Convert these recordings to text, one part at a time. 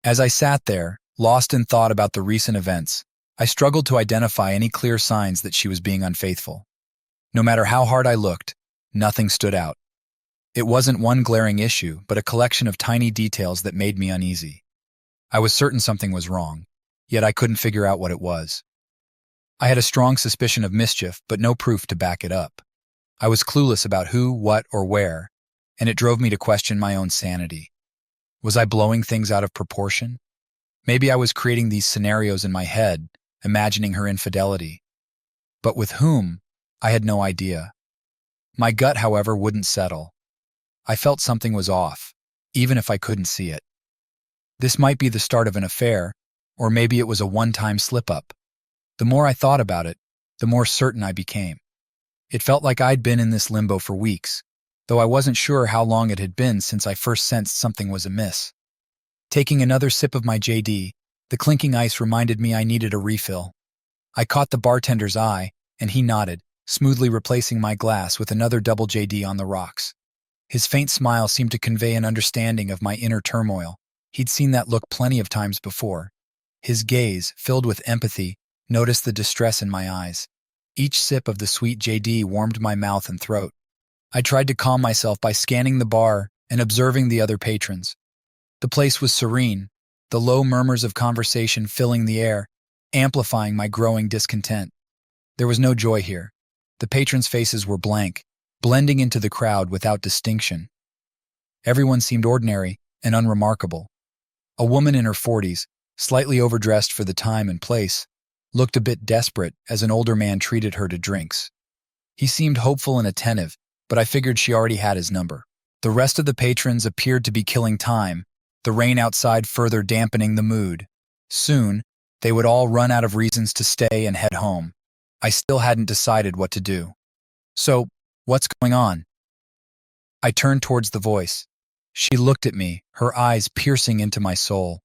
As I sat there, lost in thought about the recent events, I struggled to identify any clear signs that she was being unfaithful. No matter how hard I looked, nothing stood out. It wasn't one glaring issue, but a collection of tiny details that made me uneasy. I was certain something was wrong, yet I couldn't figure out what it was. I had a strong suspicion of mischief, but no proof to back it up. I was clueless about who, what, or where, and it drove me to question my own sanity. Was I blowing things out of proportion? Maybe I was creating these scenarios in my head, imagining her infidelity. But with whom? I had no idea. My gut, however, wouldn't settle. I felt something was off, even if I couldn't see it. This might be the start of an affair, or maybe it was a one-time slip-up. The more I thought about it, the more certain I became. It felt like I'd been in this limbo for weeks, though I wasn't sure how long it had been since I first sensed something was amiss. Taking another sip of my JD, the clinking ice reminded me I needed a refill. I caught the bartender's eye, and he nodded, smoothly replacing my glass with another double JD on the rocks. His faint smile seemed to convey an understanding of my inner turmoil. He'd seen that look plenty of times before. His gaze, filled with empathy, noticed the distress in my eyes. Each sip of the sweet JD warmed my mouth and throat. I tried to calm myself by scanning the bar and observing the other patrons. The place was serene, the low murmurs of conversation filling the air, amplifying my growing discontent. There was no joy here. The patrons' faces were blank, blending into the crowd without distinction. Everyone seemed ordinary and unremarkable. A woman in her 40s, slightly overdressed for the time and place, looked a bit desperate as an older man treated her to drinks. He seemed hopeful and attentive, but I figured she already had his number. The rest of the patrons appeared to be killing time, the rain outside further dampening the mood. Soon, they would all run out of reasons to stay and head home. I still hadn't decided what to do. So, what's going on? I turned towards the voice. She looked at me, her eyes piercing into my soul.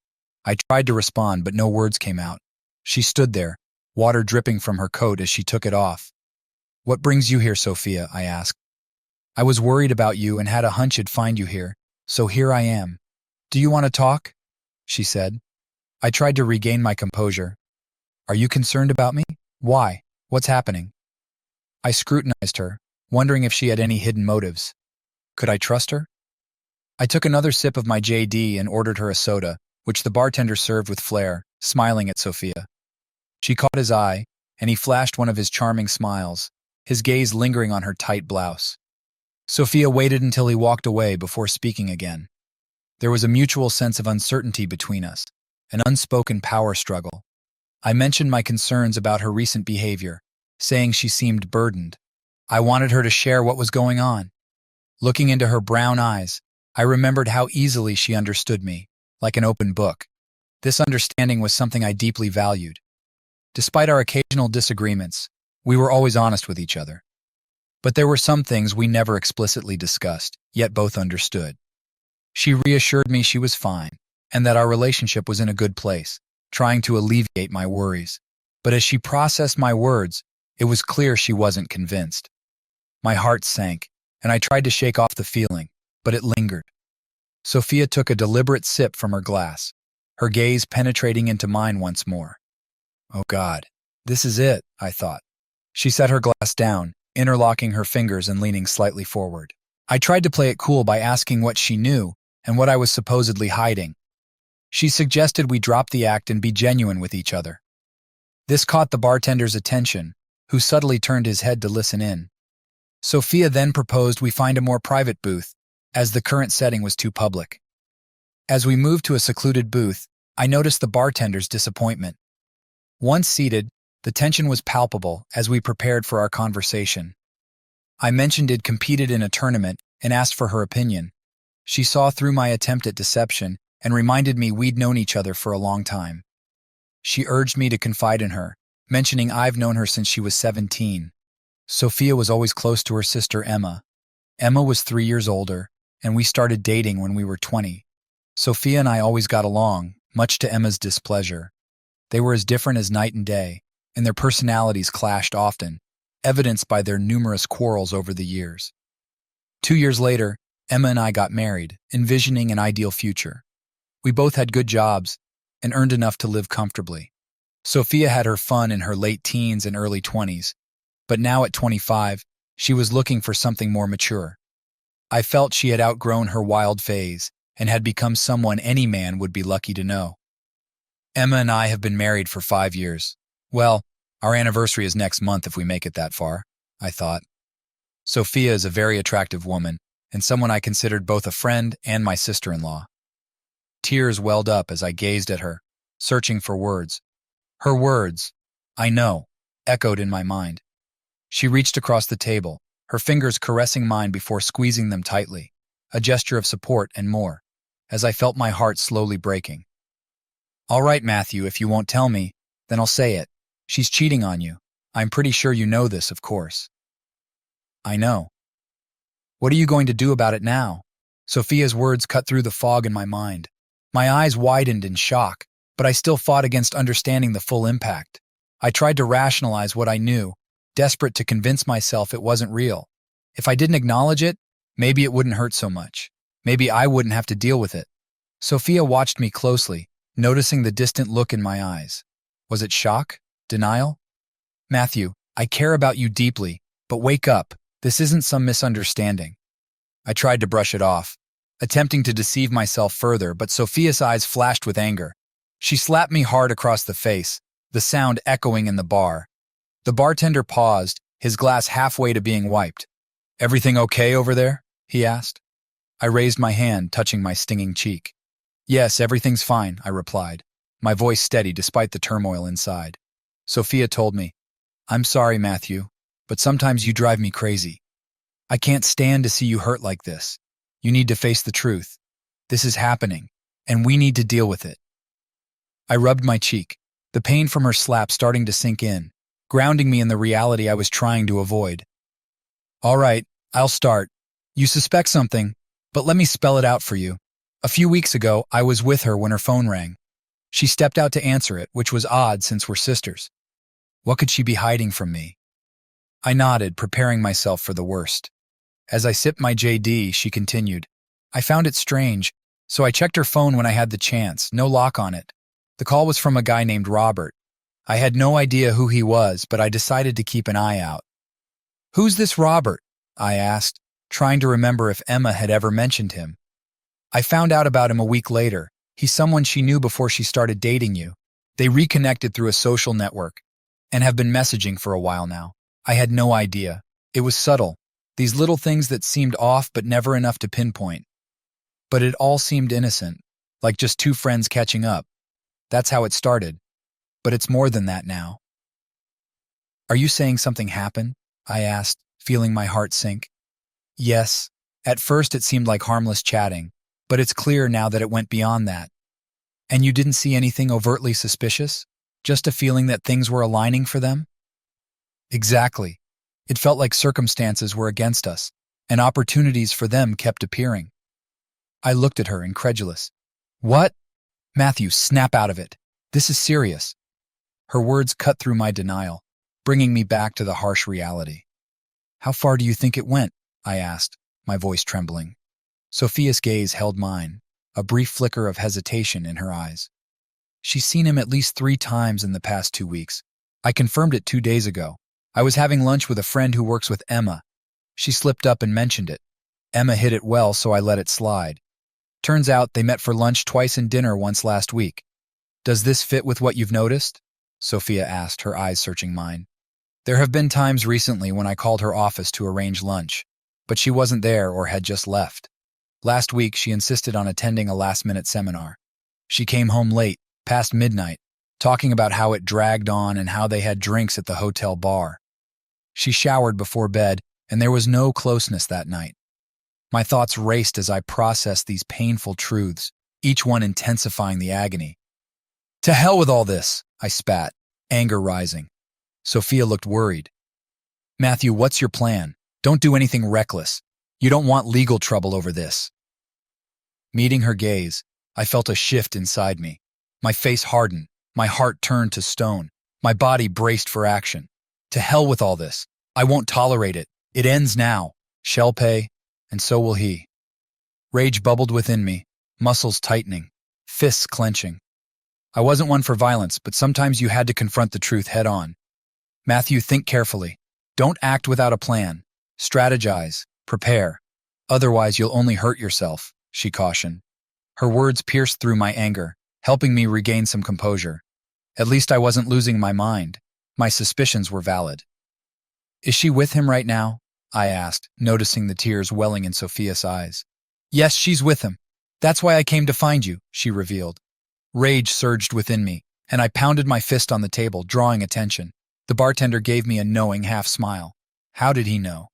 I tried to respond, but no words came out. She stood there, water dripping from her coat as she took it off. "What brings you here, Sophia?" I asked. "I was worried about you and had a hunch I'd find you here, so here I am." "Do you want to talk?" she said. I tried to regain my composure. "Are you concerned about me? Why? What's happening?" I scrutinized her, wondering if she had any hidden motives. Could I trust her? I took another sip of my JD and ordered her a soda, which the bartender served with flair, smiling at Sophia. She caught his eye, and he flashed one of his charming smiles, his gaze lingering on her tight blouse. Sophia waited until he walked away before speaking again. There was a mutual sense of uncertainty between us, an unspoken power struggle. I mentioned my concerns about her recent behavior, saying she seemed burdened. I wanted her to share what was going on. Looking into her brown eyes, I remembered how easily she understood me, like an open book. This understanding was something I deeply valued. Despite our occasional disagreements, we were always honest with each other. But there were some things we never explicitly discussed, yet both understood. She reassured me she was fine, and that our relationship was in a good place, trying to alleviate my worries. But as she processed my words, it was clear she wasn't convinced. My heart sank, and I tried to shake off the feeling, but it lingered. Sophia took a deliberate sip from her glass, her gaze penetrating into mine once more. "Oh God, this is it," I thought. She set her glass down, interlocking her fingers and leaning slightly forward. I tried to play it cool by asking what she knew and what I was supposedly hiding. She suggested we drop the act and be genuine with each other. This caught the bartender's attention, who subtly turned his head to listen in. Sophia then proposed we find a more private booth, as the current setting was too public. As we moved to a secluded booth, I noticed the bartender's disappointment. Once seated, the tension was palpable as we prepared for our conversation. I mentioned I'd competed in a tournament and asked for her opinion. She saw through my attempt at deception and reminded me we'd known each other for a long time. She urged me to confide in her, mentioning I've known her since she was 17. Sophia was always close to her sister Emma. Emma was 3 years older, and we started dating when we were 20. Sophia and I always got along, much to Emma's displeasure. They were as different as night and day, and their personalities clashed often, evidenced by their numerous quarrels over the years. 2 years later, Emma and I got married, envisioning an ideal future. We both had good jobs and earned enough to live comfortably. Sophia had her fun in her late teens and early 20s, but now at 25, she was looking for something more mature. I felt she had outgrown her wild phase and had become someone any man would be lucky to know. Emma and I have been married for 5 years. Well, our anniversary is next month if we make it that far, I thought. Sophia is a very attractive woman and someone I considered both a friend and my sister-in-law. Tears welled up as I gazed at her, searching for words. Her words, I know, echoed in my mind. She reached across the table, her fingers caressing mine before squeezing them tightly, a gesture of support and more, as I felt my heart slowly breaking. All right, Matthew, if you won't tell me, then I'll say it. She's cheating on you. I'm pretty sure you know this, of course. I know. What are you going to do about it now? Sophia's words cut through the fog in my mind. My eyes widened in shock, but I still fought against understanding the full impact. I tried to rationalize what I knew, desperate to convince myself it wasn't real. If I didn't acknowledge it, maybe it wouldn't hurt so much. Maybe I wouldn't have to deal with it. Sophia watched me closely, noticing the distant look in my eyes. Was it shock? Denial? Matthew, I care about you deeply, but wake up. This isn't some misunderstanding. I tried to brush it off, attempting to deceive myself further, but Sophia's eyes flashed with anger. She slapped me hard across the face, the sound echoing in the bar. The bartender paused, his glass halfway to being wiped. Everything okay over there? He asked. I raised my hand, touching my stinging cheek. Yes, everything's fine, I replied, my voice steady despite the turmoil inside. Sophia told me, I'm sorry, Matthew, but sometimes you drive me crazy. I can't stand to see you hurt like this. You need to face the truth. This is happening, and we need to deal with it. I rubbed my cheek, the pain from her slap starting to sink in, grounding me in the reality I was trying to avoid. All right, I'll start. You suspect something, but let me spell it out for you. A few weeks ago, I was with her when her phone rang. She stepped out to answer it, which was odd since we're sisters. What could she be hiding from me? I nodded, preparing myself for the worst. As I sipped my JD, she continued. I found it strange, so I checked her phone when I had the chance, no lock on it. The call was from a guy named Robert. I had no idea who he was, but I decided to keep an eye out. Who's this Robert? I asked, trying to remember if Emma had ever mentioned him. I found out about him a week later. He's someone she knew before she started dating you. They reconnected through a social network and have been messaging for a while now. I had no idea. It was subtle, these little things that seemed off but never enough to pinpoint. But it all seemed innocent, like just two friends catching up. That's how it started. But it's more than that now. Are you saying something happened? I asked, feeling my heart sink. Yes. At first it seemed like harmless chatting, but it's clear now that it went beyond that. And you didn't see anything overtly suspicious? Just a feeling that things were aligning for them? Exactly. It felt like circumstances were against us, and opportunities for them kept appearing. I looked at her, incredulous. What? Matthew, snap out of it. This is serious. Her words cut through my denial, bringing me back to the harsh reality. How far do you think it went? I asked, my voice trembling. Sophia's gaze held mine, a brief flicker of hesitation in her eyes. She's seen him at least 3 times in the past 2 weeks. I confirmed it 2 days ago. I was having lunch with a friend who works with Emma. She slipped up and mentioned it. Emma hid it well, so I let it slide. Turns out they met for lunch twice and dinner once last week. Does this fit with what you've noticed? Sophia asked, her eyes searching mine. There have been times recently when I called her office to arrange lunch, but she wasn't there or had just left. Last week, she insisted on attending a last-minute seminar. She came home late, past midnight, talking about how it dragged on and how they had drinks at the hotel bar. She showered before bed, and there was no closeness that night. My thoughts raced as I processed these painful truths, each one intensifying the agony. To hell with all this, I spat, anger rising. Sophia looked worried. Matthew, what's your plan? Don't do anything reckless. You don't want legal trouble over this. Meeting her gaze, I felt a shift inside me. My face hardened, my heart turned to stone, my body braced for action. To hell with all this. I won't tolerate it. It ends now. She'll pay, and so will he. Rage bubbled within me, muscles tightening, fists clenching. I wasn't one for violence, but sometimes you had to confront the truth head on. Matthew, think carefully. Don't act without a plan. Strategize. Prepare. Otherwise, you'll only hurt yourself, she cautioned. Her words pierced through my anger, helping me regain some composure. At least I wasn't losing my mind. My suspicions were valid. Is she with him right now? I asked, noticing the tears welling in Sophia's eyes. Yes, she's with him. That's why I came to find you, she revealed. Rage surged within me, and I pounded my fist on the table, drawing attention. The bartender gave me a knowing half-smile. How did he know?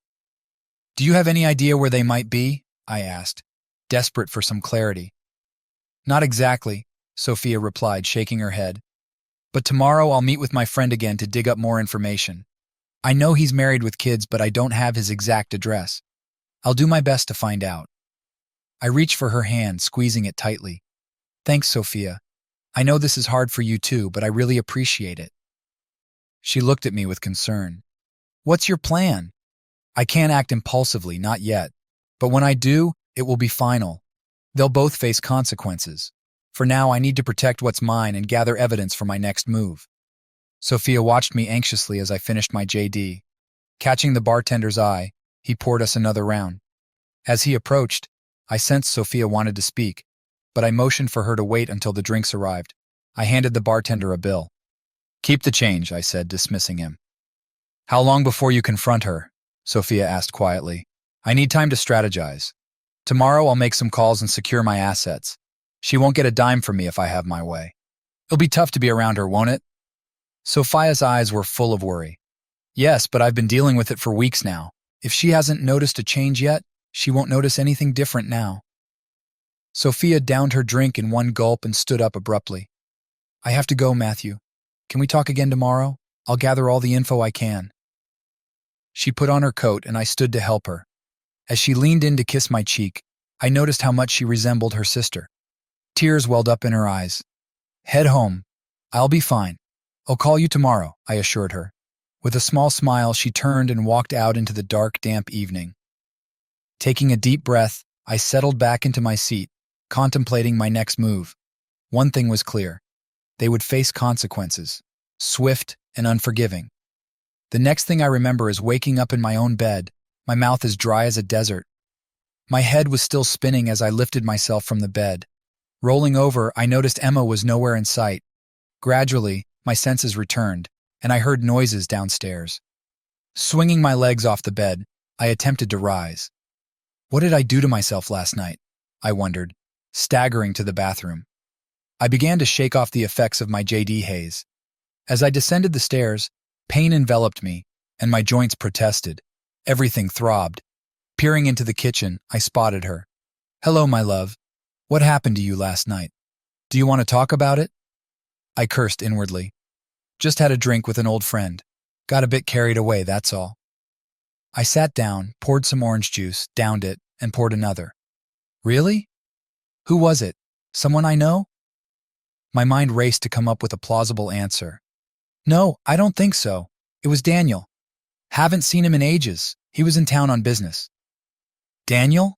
Do you have any idea where they might be? I asked, desperate for some clarity. Not exactly, Sophia replied, shaking her head. But tomorrow I'll meet with my friend again to dig up more information. I know he's married with kids, but I don't have his exact address. I'll do my best to find out. I reached for her hand, squeezing it tightly. Thanks, Sophia. I know this is hard for you too, but I really appreciate it. She looked at me with concern. What's your plan? I can't act impulsively, not yet. But when I do, it will be final. They'll both face consequences. For now, I need to protect what's mine and gather evidence for my next move. Sophia watched me anxiously as I finished my JD. Catching the bartender's eye, he poured us another round. As he approached, I sensed Sophia wanted to speak, but I motioned for her to wait until the drinks arrived. I handed the bartender a bill. Keep the change, I said, dismissing him. How long before you confront her? Sophia asked quietly. I need time to strategize. Tomorrow I'll make some calls and secure my assets. She won't get a dime from me if I have my way. It'll be tough to be around her, won't it? Sophia's eyes were full of worry. Yes, but I've been dealing with it for weeks now. If she hasn't noticed a change yet, she won't notice anything different now. Sophia downed her drink in one gulp and stood up abruptly. I have to go, Matthew. Can we talk again tomorrow? I'll gather all the info I can. She put on her coat and I stood to help her. As she leaned in to kiss my cheek, I noticed how much she resembled her sister. Tears welled up in her eyes. Head home. I'll be fine. I'll call you tomorrow, I assured her. With a small smile, she turned and walked out into the dark, damp evening. Taking a deep breath, I settled back into my seat, contemplating my next move. One thing was clear. They would face consequences, swift and unforgiving. The next thing I remember is waking up in my own bed, my mouth as dry as a desert. My head was still spinning as I lifted myself from the bed. Rolling over, I noticed Emma was nowhere in sight. Gradually, my senses returned, and I heard noises downstairs. Swinging my legs off the bed, I attempted to rise. What did I do to myself last night? I wondered, staggering to the bathroom. I began to shake off the effects of my JD haze. As I descended the stairs, pain enveloped me, and my joints protested. Everything throbbed. Peering into the kitchen, I spotted her. Hello, my love. What happened to you last night? Do you want to talk about it? I cursed inwardly. Just had a drink with an old friend. Got a bit carried away, that's all. I sat down, poured some orange juice, downed it, and poured another. Really? Who was it? Someone I know? My mind raced to come up with a plausible answer. No, I don't think so. It was Daniel. Haven't seen him in ages. He was in town on business. Daniel?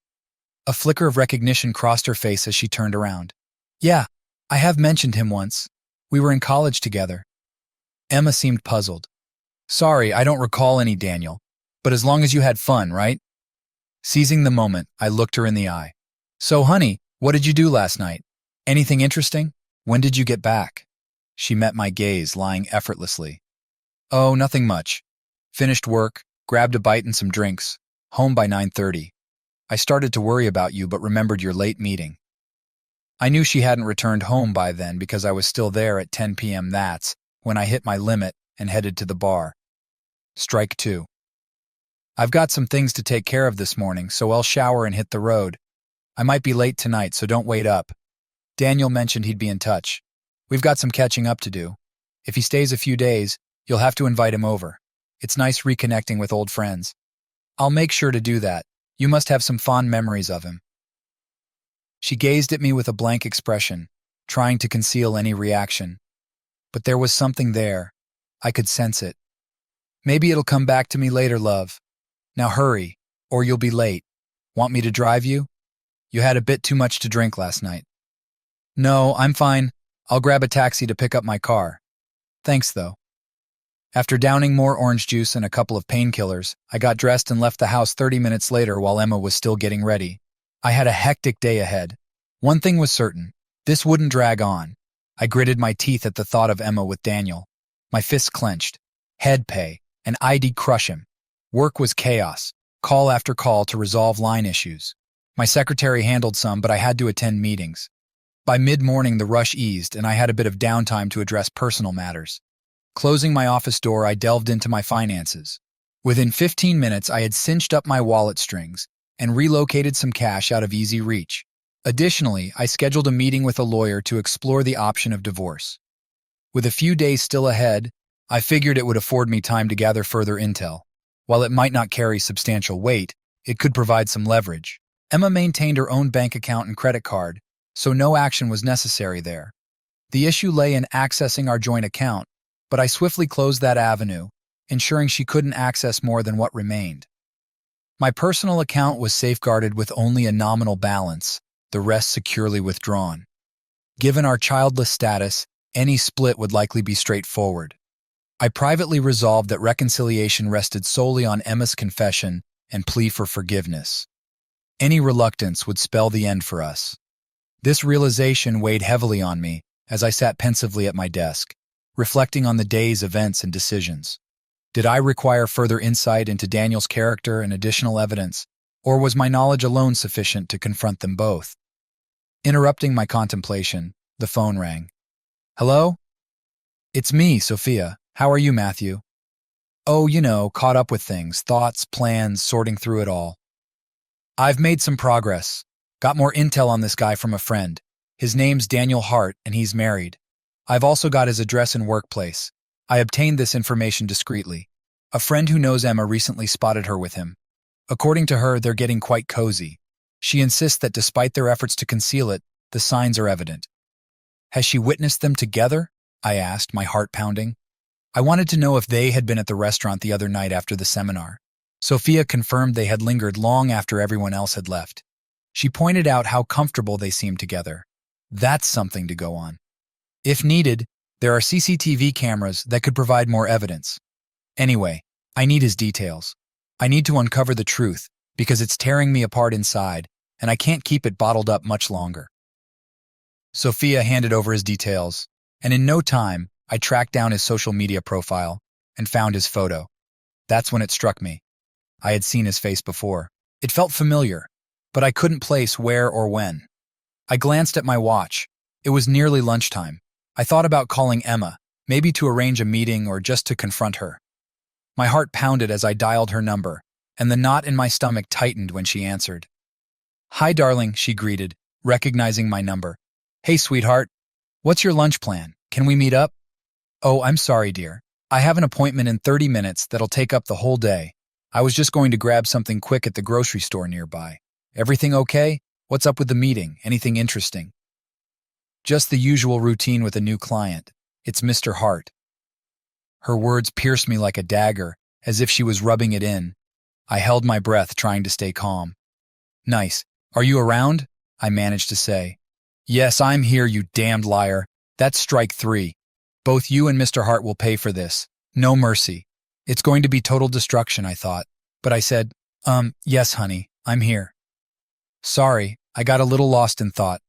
A flicker of recognition crossed her face as she turned around. Yeah, I have mentioned him once. We were in college together. Emma seemed puzzled. Sorry, I don't recall any Daniel. But as long as you had fun, right? Seizing the moment, I looked her in the eye. So, honey, what did you do last night? Anything interesting? When did you get back? She met my gaze, lying effortlessly. Oh, nothing much. Finished work, grabbed a bite and some drinks. Home by 9:30. I started to worry about you but remembered your late meeting. I knew she hadn't returned home by then because I was still there at 10 p.m. That's when I hit my limit and headed to the bar. Strike two. I've got some things to take care of this morning, so I'll shower and hit the road. I might be late tonight, so don't wait up. Daniel mentioned he'd be in touch. We've got some catching up to do. If he stays a few days, you'll have to invite him over. It's nice reconnecting with old friends. I'll make sure to do that. You must have some fond memories of him. She gazed at me with a blank expression, trying to conceal any reaction. But there was something there. I could sense it. Maybe it'll come back to me later, love. Now hurry, or you'll be late. Want me to drive you? You had a bit too much to drink last night. No, I'm fine. I'll grab a taxi to pick up my car. Thanks, though. After downing more orange juice and a couple of painkillers, I got dressed and left the house 30 minutes later while Emma was still getting ready. I had a hectic day ahead. One thing was certain. This wouldn't drag on. I gritted my teeth at the thought of Emma with Daniel. My fists clenched. Head pay, and I'd crush him. Work was chaos. Call after call to resolve line issues. My secretary handled some, but I had to attend meetings. By mid-morning, the rush eased, and I had a bit of downtime to address personal matters. Closing my office door, I delved into my finances. Within 15 minutes, I had cinched up my wallet strings and relocated some cash out of easy reach. Additionally, I scheduled a meeting with a lawyer to explore the option of divorce. With a few days still ahead, I figured it would afford me time to gather further intel. While it might not carry substantial weight, it could provide some leverage. Emma maintained her own bank account and credit card, so no action was necessary there. The issue lay in accessing our joint account, but I swiftly closed that avenue, ensuring she couldn't access more than what remained. My personal account was safeguarded with only a nominal balance, the rest securely withdrawn. Given our childless status, any split would likely be straightforward. I privately resolved that reconciliation rested solely on Emma's confession and plea for forgiveness. Any reluctance would spell the end for us. This realization weighed heavily on me as I sat pensively at my desk, reflecting on the day's events and decisions. Did I require further insight into Daniel's character and additional evidence, or was my knowledge alone sufficient to confront them both? Interrupting my contemplation, the phone rang. Hello? It's me, Sophia. How are you, Matthew? Oh, caught up with things, thoughts, plans, sorting through it all. I've made some progress. Got more intel on this guy from a friend. His name's Daniel Hart, and he's married. I've also got his address and workplace. I obtained this information discreetly. A friend who knows Emma recently spotted her with him. According to her, they're getting quite cozy. She insists that despite their efforts to conceal it, the signs are evident. Has she witnessed them together? I asked, my heart pounding. I wanted to know if they had been at the restaurant the other night after the seminar. Sophia confirmed they had lingered long after everyone else had left. She pointed out how comfortable they seemed together. That's something to go on. If needed, there are CCTV cameras that could provide more evidence. Anyway, I need his details. I need to uncover the truth because it's tearing me apart inside, and I can't keep it bottled up much longer. Sophia handed over his details, and in no time, I tracked down his social media profile and found his photo. That's when it struck me. I had seen his face before. It felt familiar, but I couldn't place where or when. I glanced at my watch. It was nearly lunchtime. I thought about calling Emma, maybe to arrange a meeting or just to confront her. My heart pounded as I dialed her number, and the knot in my stomach tightened when she answered. Hi, darling, she greeted, recognizing my number. Hey, sweetheart. What's your lunch plan? Can we meet up? Oh, I'm sorry, dear. I have an appointment in 30 minutes that'll take up the whole day. I was just going to grab something quick at the grocery store nearby. Everything okay? What's up with the meeting? Anything interesting? Just the usual routine with a new client. It's Mr. Hart. Her words pierced me like a dagger, as if she was rubbing it in. I held my breath, trying to stay calm. Nice. Are you around? I managed to say. Yes, I'm here, you damned liar. That's strike 3. Both you and Mr. Hart will pay for this. No mercy. It's going to be total destruction, I thought. But I said, yes, honey, I'm here. Sorry, I got a little lost in thought.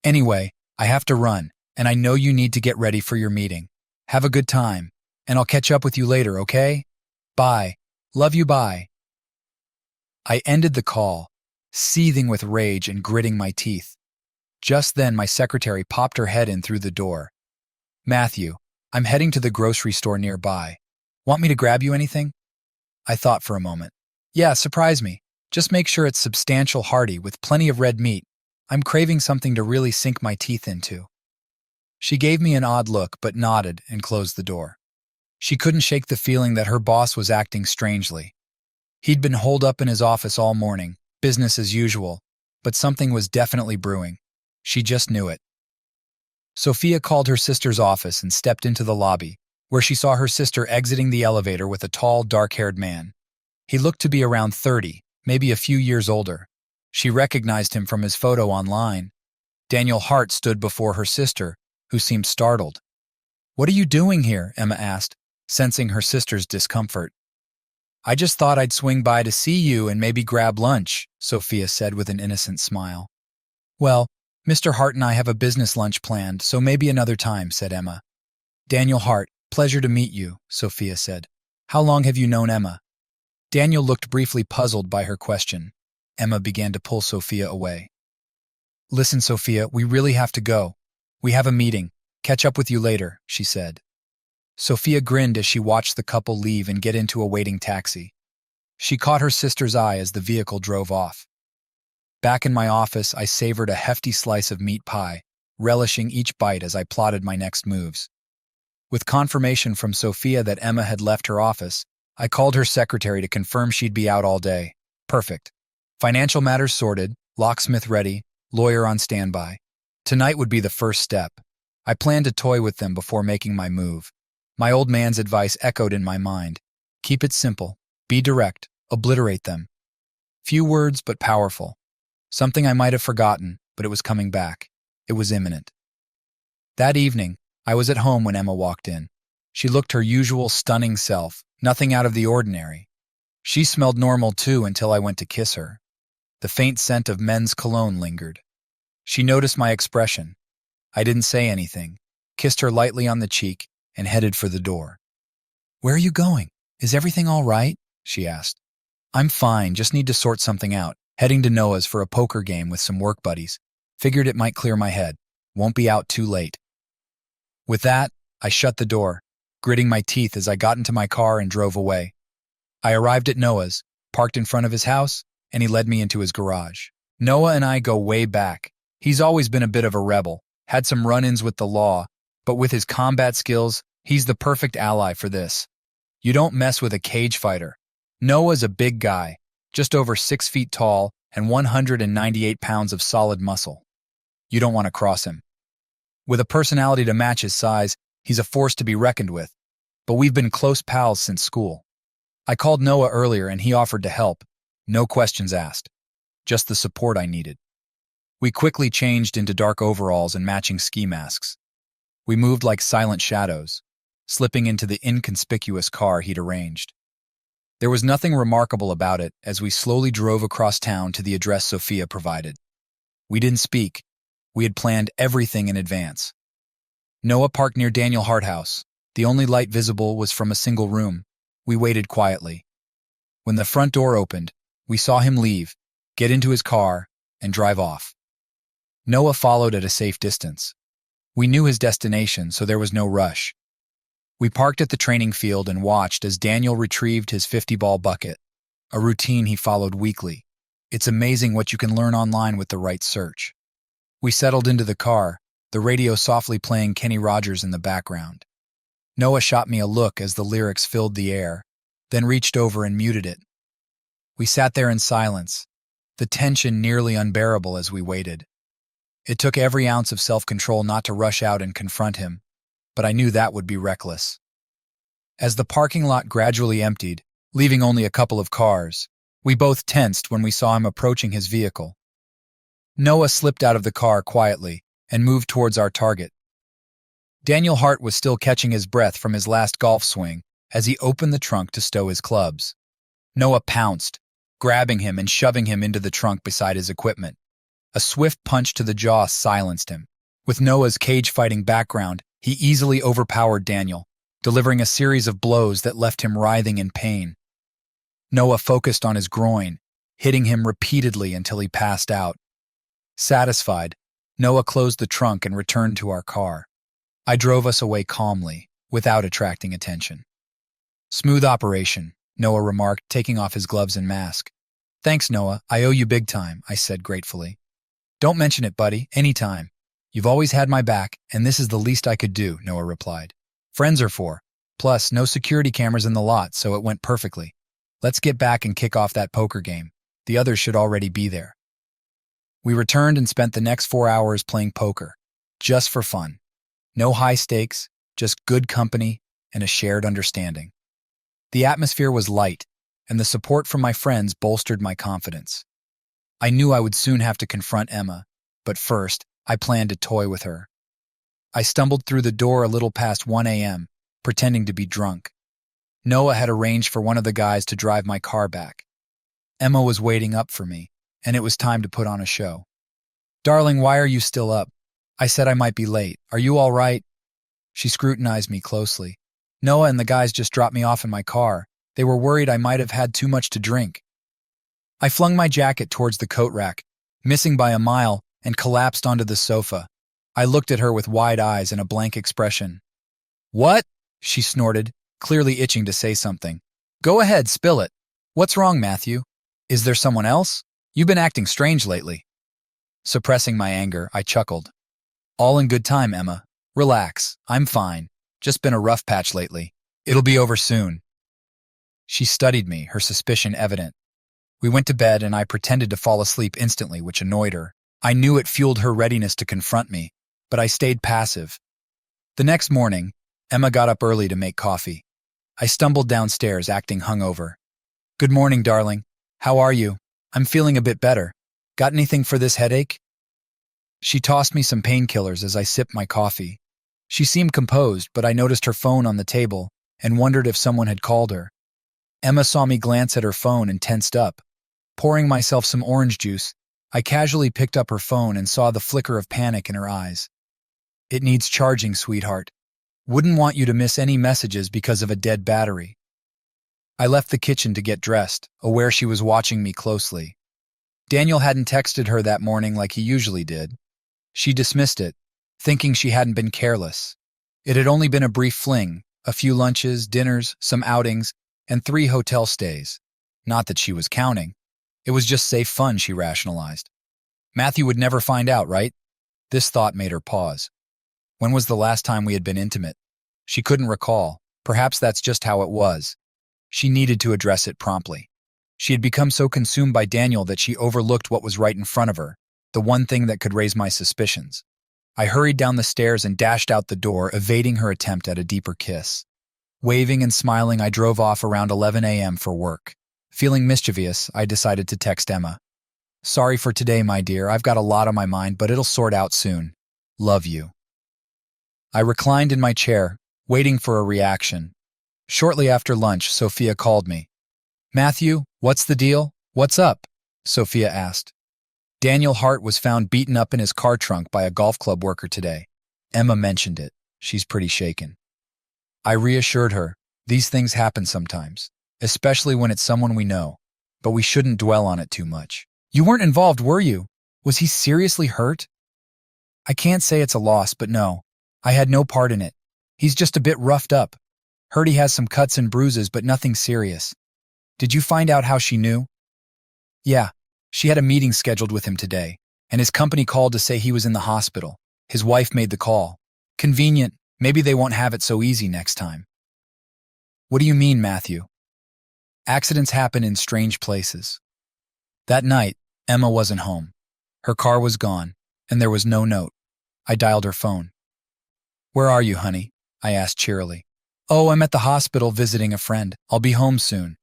Anyway, I have to run, and I know you need to get ready for your meeting. Have a good time, and I'll catch up with you later, okay? Bye. Love you, bye. I ended the call, seething with rage and gritting my teeth. Just then, my secretary popped her head in through the door. Matthew, I'm heading to the grocery store nearby. Want me to grab you anything? I thought for a moment. Yeah, surprise me. Just make sure it's substantial, hearty, with plenty of red meat. I'm craving something to really sink my teeth into. She gave me an odd look, but nodded and closed the door. She couldn't shake the feeling that her boss was acting strangely. He'd been holed up in his office all morning, business as usual, but something was definitely brewing. She just knew it. Sophia called her sister's office and stepped into the lobby, where she saw her sister exiting the elevator with a tall, dark-haired man. He looked to be around 30, maybe a few years older. She recognized him from his photo online. Daniel Hart stood before her sister, who seemed startled. "What are you doing here?" Emma asked, sensing her sister's discomfort. "I just thought I'd swing by to see you and maybe grab lunch," Sophia said with an innocent smile. "Well, Mr. Hart and I have a business lunch planned, so maybe another time," said Emma. "Daniel Hart, pleasure to meet you," Sophia said. "How long have you known Emma?" Daniel looked briefly puzzled by her question. Emma began to pull Sophia away. "Listen, Sophia, we really have to go. We have a meeting. Catch up with you later," she said. Sophia grinned as she watched the couple leave and get into a waiting taxi. She caught her sister's eye as the vehicle drove off. Back in my office, I savored a hefty slice of meat pie, relishing each bite as I plotted my next moves. With confirmation from Sophia that Emma had left her office, I called her secretary to confirm she'd be out all day. Perfect. Financial matters sorted, locksmith ready, lawyer on standby. Tonight would be the first step. I planned to toy with them before making my move. My old man's advice echoed in my mind. Keep it simple. Be direct. Obliterate them. Few words, but powerful. Something I might have forgotten, but it was coming back. It was imminent. That evening, I was at home when Emma walked in. She looked her usual stunning self, nothing out of the ordinary. She smelled normal too until I went to kiss her. The faint scent of men's cologne lingered. She noticed my expression. I didn't say anything, kissed her lightly on the cheek, and headed for the door. "Where are you going? Is everything all right?" she asked. "I'm fine, just need to sort something out. Heading to Noah's for a poker game with some work buddies. Figured it might clear my head. Won't be out too late." With that, I shut the door, gritting my teeth as I got into my car and drove away. I arrived at Noah's, parked in front of his house, and he led me into his garage. Noah and I go way back. He's always been a bit of a rebel, had some run-ins with the law, but with his combat skills, he's the perfect ally for this. You don't mess with a cage fighter. Noah's a big guy, just over 6 feet tall and 198 pounds of solid muscle. You don't want to cross him. With a personality to match his size, he's a force to be reckoned with, but we've been close pals since school. I called Noah earlier and he offered to help. No questions asked. Just the support I needed. We quickly changed into dark overalls and matching ski masks. We moved like silent shadows, slipping into the inconspicuous car he'd arranged. There was nothing remarkable about it as we slowly drove across town to the address Sophia provided. We didn't speak. We had planned everything in advance. Noah parked near Daniel Hart House. The only light visible was from a single room. We waited quietly. When the front door opened, we saw him leave, get into his car, and drive off. Noah followed at a safe distance. We knew his destination, so there was no rush. We parked at the training field and watched as Daniel retrieved his 50-ball bucket, a routine he followed weekly. It's amazing what you can learn online with the right search. We settled into the car, the radio softly playing Kenny Rogers in the background. Noah shot me a look as the lyrics filled the air, then reached over and muted it. We sat there in silence, the tension nearly unbearable as we waited. It took every ounce of self-control not to rush out and confront him, but I knew that would be reckless. As the parking lot gradually emptied, leaving only a couple of cars, we both tensed when we saw him approaching his vehicle. Noah slipped out of the car quietly and moved towards our target. Daniel Hart was still catching his breath from his last golf swing as he opened the trunk to stow his clubs. Noah pounced, grabbing him and shoving him into the trunk beside his equipment. A swift punch to the jaw silenced him. With Noah's cage-fighting background, he easily overpowered Daniel, delivering a series of blows that left him writhing in pain. Noah focused on his groin, hitting him repeatedly until he passed out. Satisfied, Noah closed the trunk and returned to our car. I drove us away calmly, without attracting attention. "Smooth operation," Noah remarked, taking off his gloves and mask. "Thanks, Noah. I owe you big time," I said gratefully. "Don't mention it, buddy. Anytime. You've always had my back, and this is the least I could do," Noah replied. "Friends are for. Plus, no security cameras in the lot, so it went perfectly. Let's get back and kick off that poker game. The others should already be there." We returned and spent the next 4 hours playing poker, just for fun. No high stakes, just good company and a shared understanding. The atmosphere was light, and the support from my friends bolstered my confidence. I knew I would soon have to confront Emma, but first, I planned to toy with her. I stumbled through the door a little past 1 a.m., pretending to be drunk. Noah had arranged for one of the guys to drive my car back. Emma was waiting up for me, and it was time to put on a show. "Darling, why are you still up?" I said I might be late. "Are you all right?" She scrutinized me closely. "Noah and the guys just dropped me off in my car. They were worried I might have had too much to drink." I flung my jacket towards the coat rack, missing by a mile, and collapsed onto the sofa. I looked at her with wide eyes and a blank expression. "What?" she snorted, clearly itching to say something. "Go ahead, spill it. What's wrong, Matthew? Is there someone else? You've been acting strange lately." Suppressing my anger, I chuckled. "All in good time, Emma. Relax. I'm fine. Just been a rough patch lately. It'll be over soon." She studied me, her suspicion evident. We went to bed and I pretended to fall asleep instantly, which annoyed her. I knew it fueled her readiness to confront me, but I stayed passive. The next morning, Emma got up early to make coffee. I stumbled downstairs, acting hungover. "Good morning, darling. How are you? I'm feeling a bit better. Got anything for this headache?" She tossed me some painkillers as I sipped my coffee. She seemed composed, but I noticed her phone on the table and wondered if someone had called her. Emma saw me glance at her phone and tensed up. Pouring myself some orange juice, I casually picked up her phone and saw the flicker of panic in her eyes. "It needs charging, sweetheart. Wouldn't want you to miss any messages because of a dead battery." I left the kitchen to get dressed, aware she was watching me closely. Daniel hadn't texted her that morning like he usually did. She dismissed it, thinking she hadn't been careless. It had only been a brief fling, a few lunches, dinners, some outings, and 3 hotel stays. Not that she was counting. It was just safe fun, she rationalized. Matthew would never find out, right? This thought made her pause. When was the last time we had been intimate? She couldn't recall. Perhaps that's just how it was. She needed to address it promptly. She had become so consumed by Daniel that she overlooked what was right in front of her, the one thing that could raise my suspicions. I hurried down the stairs and dashed out the door, evading her attempt at a deeper kiss. Waving and smiling, I drove off around 11 a.m. for work. Feeling mischievous, I decided to text Emma. "Sorry for today, my dear. I've got a lot on my mind, but it'll sort out soon. Love you." I reclined in my chair, waiting for a reaction. Shortly after lunch, Sophia called me. "Matthew, what's the deal? What's up?" Sophia asked. "Daniel Hart was found beaten up in his car trunk by a golf club worker today." Emma mentioned it. She's pretty shaken. I reassured her, these things happen sometimes, especially when it's someone we know, but we shouldn't dwell on it too much. "You weren't involved, were you? Was he seriously hurt?" "I can't say it's a loss, but no. I had no part in it. He's just a bit roughed up. Heard he has some cuts and bruises, but nothing serious." "Did you find out how she knew?" "Yeah. She had a meeting scheduled with him today, and his company called to say he was in the hospital. His wife made the call. Convenient. Maybe they won't have it so easy next time." "What do you mean, Matthew?" "Accidents happen in strange places." That night, Emma wasn't home. Her car was gone, and there was no note. I dialed her phone. "Where are you, honey?" I asked cheerily. "Oh, I'm at the hospital visiting a friend. I'll be home soon."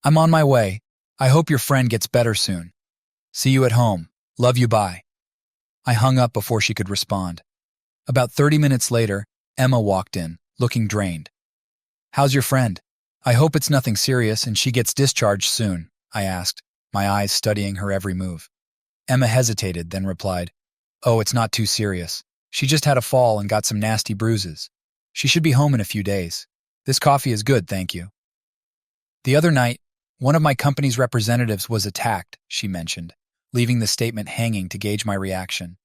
"I'm on my way. I hope your friend gets better soon." "See you at home. Love you, bye." I hung up before she could respond. About 30 minutes later, Emma walked in, looking drained. "How's your friend? I hope it's nothing serious and she gets discharged soon," I asked, my eyes studying her every move. Emma hesitated, then replied, "Oh, it's not too serious. She just had a fall and got some nasty bruises. She should be home in a few days. This coffee is good, thank you." "The other night, one of my company's representatives was attacked," she mentioned, leaving the statement hanging to gauge my reaction.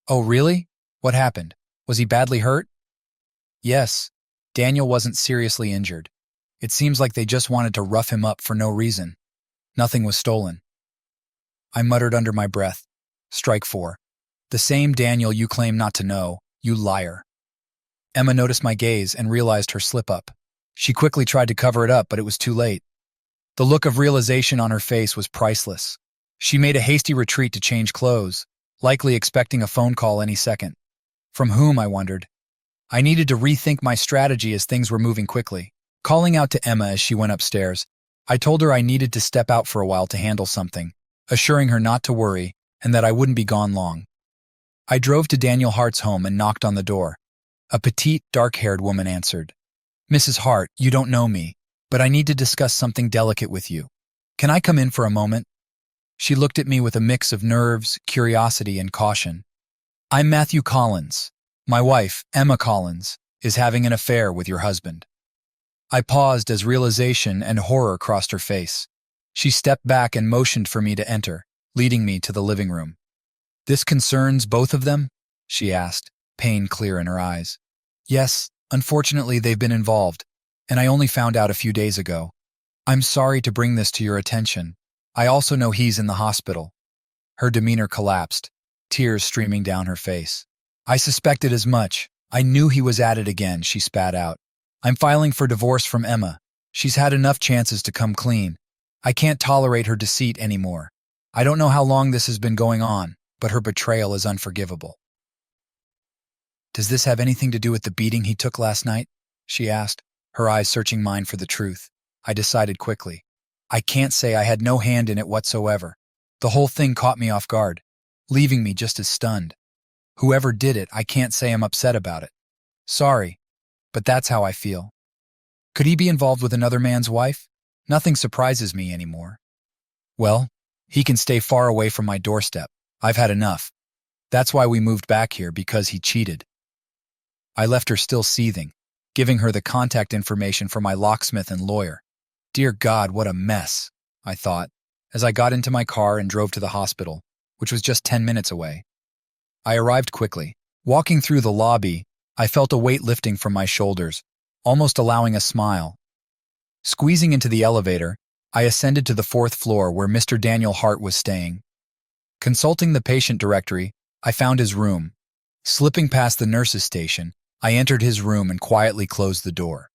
"Oh, really? What happened? Was he badly hurt?" "Yes. Daniel wasn't seriously injured. It seems like they just wanted to rough him up for no reason. Nothing was stolen." I muttered under my breath, "Strike 4. The same Daniel you claim not to know, you liar." Emma noticed my gaze and realized her slip-up. She quickly tried to cover it up, but it was too late. The look of realization on her face was priceless. She made a hasty retreat to change clothes, likely expecting a phone call any second. From whom, I wondered. I needed to rethink my strategy as things were moving quickly. Calling out to Emma as she went upstairs, I told her I needed to step out for a while to handle something, assuring her not to worry and that I wouldn't be gone long. I drove to Daniel Hart's home and knocked on the door. A petite, dark-haired woman answered. "Mrs. Hart, you don't know me, but I need to discuss something delicate with you. Can I come in for a moment?" She looked at me with a mix of nerves, curiosity, and caution. "I'm Matthew Collins. My wife, Emma Collins, is having an affair with your husband." I paused as realization and horror crossed her face. She stepped back and motioned for me to enter, leading me to the living room. "This concerns both of them?" she asked, pain clear in her eyes. "Yes, unfortunately they've been involved, and I only found out a few days ago. I'm sorry to bring this to your attention. I also know he's in the hospital." Her demeanor collapsed, tears streaming down her face. "I suspected as much. I knew he was at it again," she spat out. "I'm filing for divorce from Emma. She's had enough chances to come clean. I can't tolerate her deceit anymore. I don't know how long this has been going on, but her betrayal is unforgivable." "Does this have anything to do with the beating he took last night?" she asked, her eyes searching mine for the truth. I decided quickly. I can't say I had no hand in it whatsoever. The whole thing caught me off guard, leaving me just as stunned. Whoever did it, I can't say I'm upset about it. Sorry, but that's how I feel. Could he be involved with another man's wife? Nothing surprises me anymore. Well, he can stay far away from my doorstep. I've had enough. That's why we moved back here, because he cheated. I left her still seething, giving her the contact information for my locksmith and lawyer. Dear God, what a mess, I thought, as I got into my car and drove to the hospital, which was just 10 minutes away. I arrived quickly. Walking through the lobby, I felt a weight lifting from my shoulders, almost allowing a smile. Squeezing into the elevator, I ascended to the 4th floor where Mr. Daniel Hart was staying. Consulting the patient directory, I found his room. Slipping past the nurse's station, I entered his room and quietly closed the door.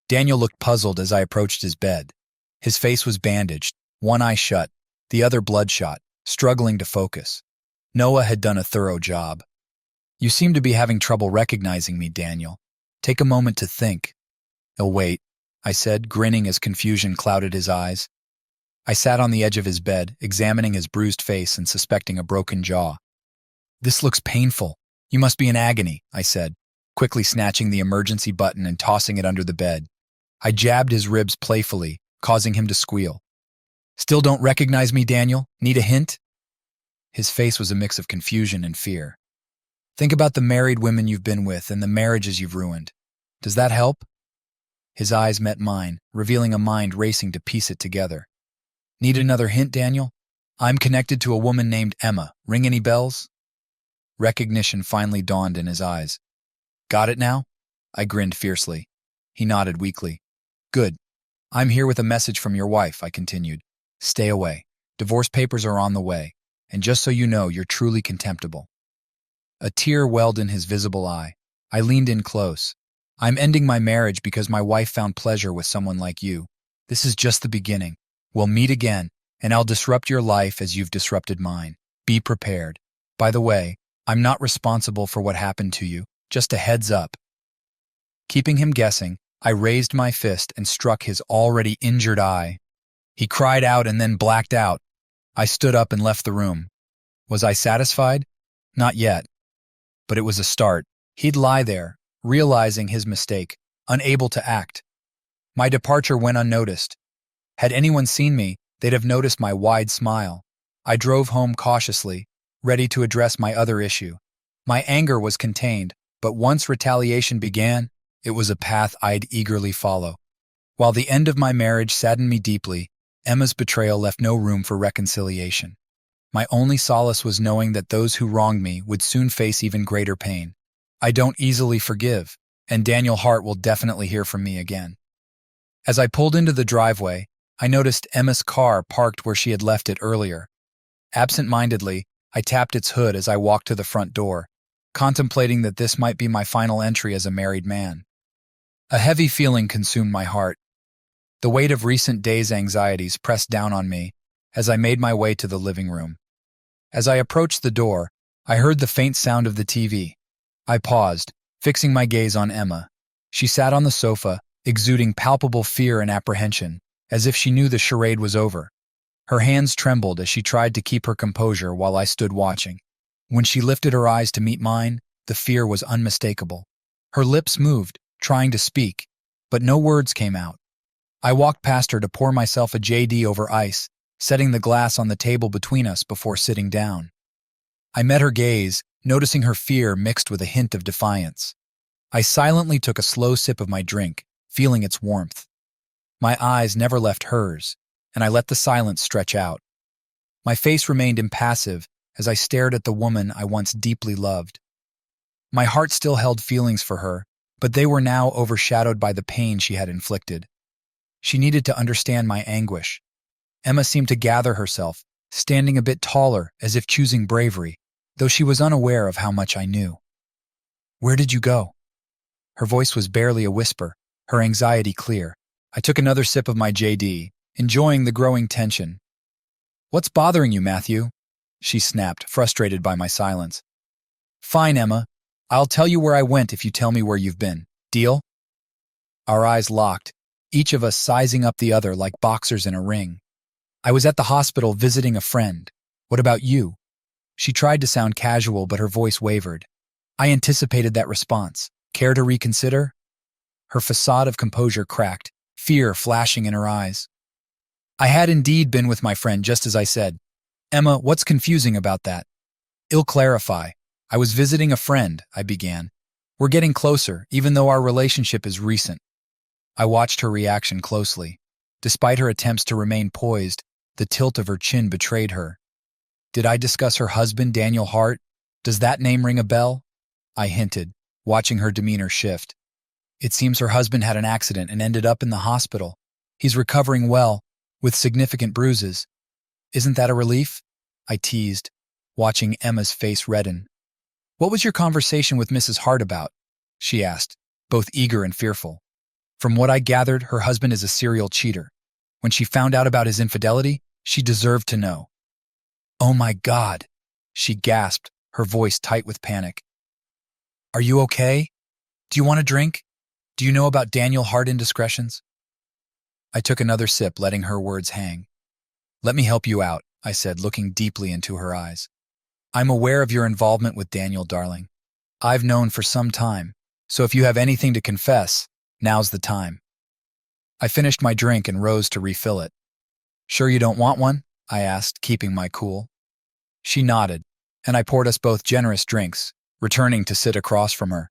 Daniel looked puzzled as I approached his bed. His face was bandaged, one eye shut, the other bloodshot, struggling to focus. Noah had done a thorough job. "You seem to be having trouble recognizing me, Daniel. Take a moment to think." "Oh, wait," I said, grinning as confusion clouded his eyes. I sat on the edge of his bed, examining his bruised face and suspecting a broken jaw. "This looks painful. You must be in agony," I said, quickly snatching the emergency button and tossing it under the bed. I jabbed his ribs playfully, causing him to squeal. "Still don't recognize me, Daniel? Need a hint?" His face was a mix of confusion and fear. "Think about the married women you've been with and the marriages you've ruined. Does that help?" His eyes met mine, revealing a mind racing to piece it together. "Need another hint, Daniel? I'm connected to a woman named Emma. Ring any bells?" Recognition finally dawned in his eyes. "Got it now?" I grinned fiercely. He nodded weakly. "Good. I'm here with a message from your wife," I continued. "Stay away. Divorce papers are on the way. And just so you know, you're truly contemptible." A tear welled in his visible eye. I leaned in close. "I'm ending my marriage because my wife found pleasure with someone like you. This is just the beginning. We'll meet again, and I'll disrupt your life as you've disrupted mine. Be prepared. By the way, I'm not responsible for what happened to you. Just a heads up." Keeping him guessing, I raised my fist and struck his already injured eye. He cried out and then blacked out. I stood up and left the room. Was I satisfied? Not yet. But it was a start. He'd lie there, realizing his mistake, unable to act. My departure went unnoticed. Had anyone seen me, they'd have noticed my wide smile. I drove home cautiously, ready to address my other issue. My anger was contained, but once retaliation began, it was a path I'd eagerly follow. While the end of my marriage saddened me deeply, Emma's betrayal left no room for reconciliation. My only solace was knowing that those who wronged me would soon face even greater pain. I don't easily forgive, and Daniel Hart will definitely hear from me again. As I pulled into the driveway, I noticed Emma's car parked where she had left it earlier. Absent-mindedly, I tapped its hood as I walked to the front door, contemplating that this might be my final entry as a married man. A heavy feeling consumed my heart. The weight of recent days' anxieties pressed down on me as I made my way to the living room. As I approached the door, I heard the faint sound of the TV. I paused, fixing my gaze on Emma. She sat on the sofa, exuding palpable fear and apprehension, as if she knew the charade was over. Her hands trembled as she tried to keep her composure while I stood watching. When she lifted her eyes to meet mine, the fear was unmistakable. Her lips moved, trying to speak, but no words came out. I walked past her to pour myself a JD over ice, setting the glass on the table between us before sitting down. I met her gaze, noticing her fear mixed with a hint of defiance. I silently took a slow sip of my drink, feeling its warmth. My eyes never left hers, and I let the silence stretch out. My face remained impassive as I stared at the woman I once deeply loved. My heart still held feelings for her, but they were now overshadowed by the pain she had inflicted. She needed to understand my anguish. Emma seemed to gather herself, standing a bit taller as if choosing bravery, though she was unaware of how much I knew. "Where did you go?" Her voice was barely a whisper, her anxiety clear. I took another sip of my JD, enjoying the growing tension. "What's bothering you, Matthew?" she snapped, frustrated by my silence. "Fine, Emma. I'll tell you where I went if you tell me where you've been. Deal?" Our eyes locked, each of us sizing up the other like boxers in a ring. "I was at the hospital visiting a friend. What about you?" She tried to sound casual, but her voice wavered. I anticipated that response. Care to reconsider? Her facade of composure cracked, fear flashing in her eyes. "I had indeed been with my friend, just as I said. Emma, what's confusing about that?" "I'll clarify. I was visiting a friend," I began. "We're getting closer, even though our relationship is recent." I watched her reaction closely. Despite her attempts to remain poised, the tilt of her chin betrayed her. "Did I discuss her husband, Daniel Hart? Does that name ring a bell?" I hinted, watching her demeanor shift. "It seems her husband had an accident and ended up in the hospital. He's recovering well, with significant bruises. Isn't that a relief?" I teased, watching Emma's face redden. "What was your conversation with Mrs. Hart about?" she asked, both eager and fearful. "From what I gathered, her husband is a serial cheater. When she found out about his infidelity, she deserved to know." "Oh my God," she gasped, her voice tight with panic. "Are you okay? Do you want a drink? Do you know about Daniel Hart indiscretions?" I took another sip, letting her words hang. "Let me help you out," I said, looking deeply into her eyes. "I'm aware of your involvement with Daniel, darling. I've known for some time, so if you have anything to confess, now's the time." I finished my drink and rose to refill it. "Sure you don't want one?" I asked, keeping my cool. She nodded, and I poured us both generous drinks, returning to sit across from her.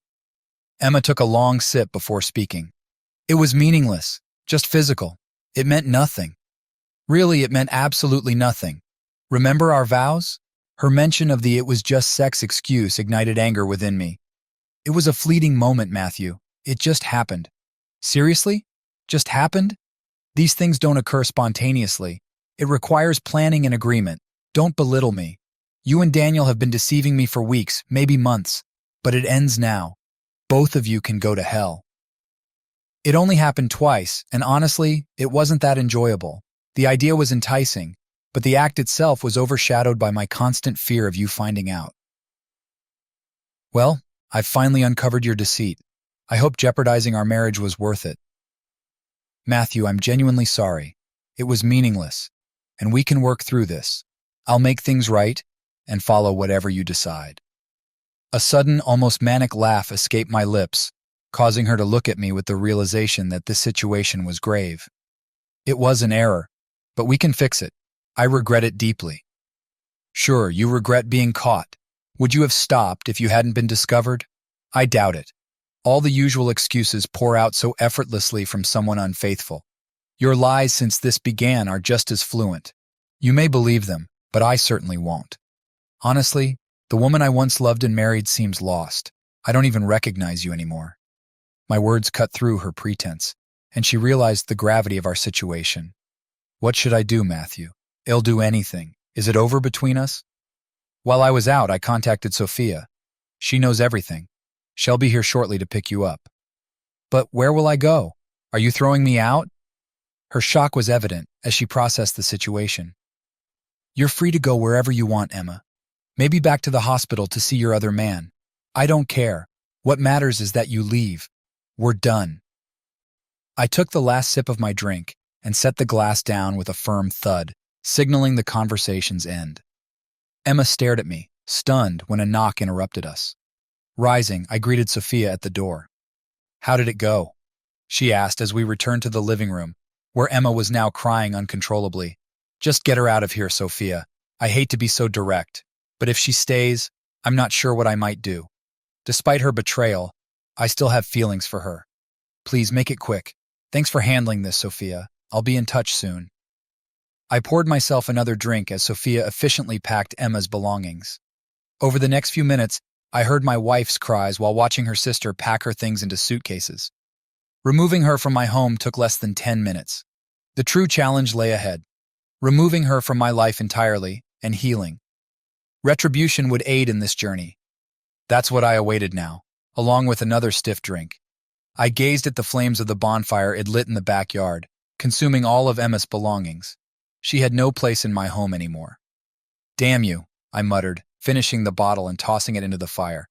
Emma took a long sip before speaking. "It was meaningless, just physical. It meant nothing. Really, it meant absolutely nothing. Remember our vows?" Her mention of the "it was just sex" excuse ignited anger within me. "It was a fleeting moment, Matthew. It just happened." "Seriously? Just happened? These things don't occur spontaneously. It requires planning and agreement. Don't belittle me. You and Daniel have been deceiving me for weeks, maybe months, but it ends now. Both of you can go to hell." It only happened twice, and honestly, it wasn't that enjoyable. The idea was enticing, but the act itself was overshadowed by my constant fear of you finding out. "Well, I've finally uncovered your deceit. I hope jeopardizing our marriage was worth it." "Matthew, I'm genuinely sorry. It was meaningless, and we can work through this. I'll make things right and follow whatever you decide." A sudden, almost manic laugh escaped my lips, causing her to look at me with the realization that this situation was grave. "It was an error, but we can fix it. I regret it deeply." "Sure, you regret being caught. Would you have stopped if you hadn't been discovered?" "I doubt it. All the usual excuses pour out so effortlessly from someone unfaithful. Your lies since this began are just as fluent. You may believe them, but I certainly won't. Honestly, the woman I once loved and married seems lost. I don't even recognize you anymore." My words cut through her pretense, and she realized the gravity of our situation. "What should I do, Matthew?" "I'll do anything. Is it over between us?" "While I was out, I contacted Sophia. She knows everything. She'll be here shortly to pick you up." "But where will I go? Are you throwing me out?" Her shock was evident as she processed the situation. "You're free to go wherever you want, Emma. Maybe back to the hospital to see your other man. I don't care. What matters is that you leave. We're done." I took the last sip of my drink and set the glass down with a firm thud, signaling the conversation's end. Emma stared at me, stunned when a knock interrupted us. Rising, I greeted Sophia at the door. "How did it go?" she asked as we returned to the living room, where Emma was now crying uncontrollably. "Just get her out of here, Sophia. I hate to be so direct, but if she stays, I'm not sure what I might do. Despite her betrayal, I still have feelings for her. Please make it quick. Thanks for handling this, Sophia. I'll be in touch soon." I poured myself another drink as Sophia efficiently packed Emma's belongings. Over the next few minutes, I heard my wife's cries while watching her sister pack her things into suitcases. Removing her from my home took less than 10 minutes. The true challenge lay ahead. Removing her from my life entirely and healing. Retribution would aid in this journey. That's what I awaited now, along with another stiff drink. I gazed at the flames of the bonfire it lit in the backyard, consuming all of Emma's belongings. She had no place in my home anymore. "Damn you," I muttered, finishing the bottle and tossing it into the fire.